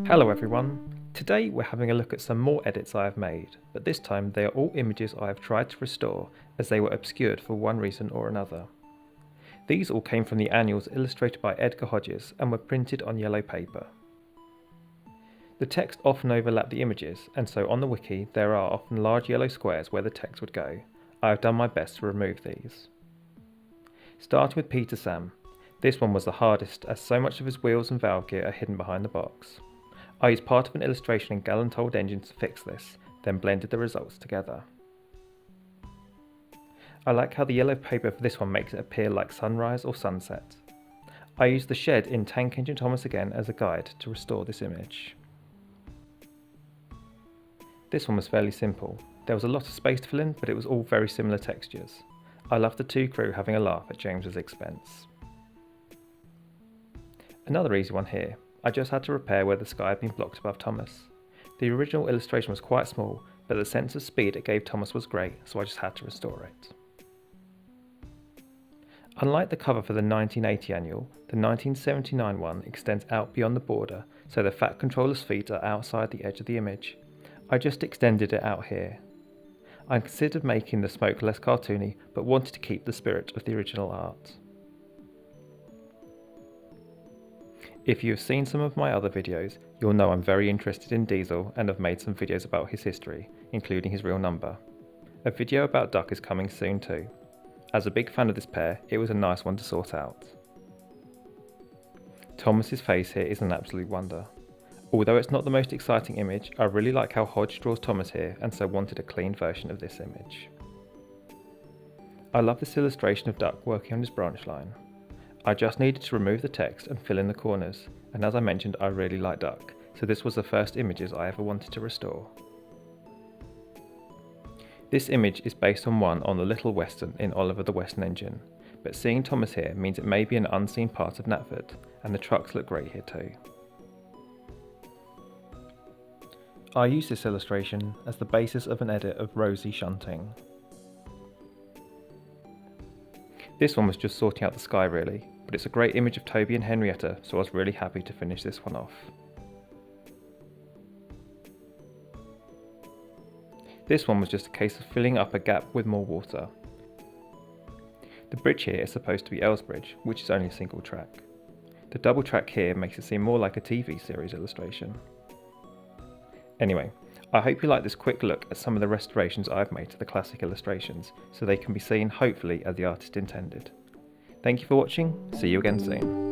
Hello everyone, today we're having a look at some more edits I have made, but this time they are all images I have tried to restore as they were obscured for one reason or another. These all came from the annuals illustrated by Edgar Hodges and were printed on yellow paper. The text often overlapped the images, and so on the wiki there are often large yellow squares where the text would go. I have done my best to remove these. Starting with Peter Sam. This one was the hardest as so much of his wheels and valve gear are hidden behind the box. I used part of an illustration in Gallantold Engines to fix this, then blended the results together. I like how the yellow paper for this one makes it appear like sunrise or sunset. I used the shed in Tank Engine Thomas again as a guide to restore this image. This one was fairly simple. There was a lot of space to fill in, but it was all very similar textures. I loved the two crew having a laugh at James's expense. Another easy one here. I just had to repair where the sky had been blocked above Thomas. The original illustration was quite small, but the sense of speed it gave Thomas was great, so I just had to restore it. Unlike the cover for the 1980 annual, the 1979 one extends out beyond the border, so the Fat Controller's feet are outside the edge of the image. I just extended it out here. I considered making the smoke less cartoony, but wanted to keep the spirit of the original art. If you have seen some of my other videos, you'll know I'm very interested in Diesel and have made some videos about his history, including his real number. A video about Duck is coming soon too. As a big fan of this pair, it was a nice one to sort out. Thomas's face here is an absolute wonder. Although it's not the most exciting image, I really like how Hodge draws Thomas here and so wanted a clean version of this image. I love this illustration of Duck working on his branch line. I just needed to remove the text and fill in the corners, and as I mentioned I really like Duck, so this was the first images I ever wanted to restore. This image is based on one on the Little Western in Oliver the Western Engine, but seeing Thomas here means it may be an unseen part of Knapford, and the trucks look great here too. I use this illustration as the basis of an edit of Rosie shunting. This one was just sorting out the sky really, but it's a great image of Toby and Henrietta, so I was really happy to finish this one off. This one was just a case of filling up a gap with more water. The bridge here is supposed to be Elsbridge, which is only a single track. The double track here makes it seem more like a TV series illustration. Anyway, I hope you like this quick look at some of the restorations I've made to the classic illustrations, so they can be seen hopefully as the artist intended. Thank you for watching, see you again soon.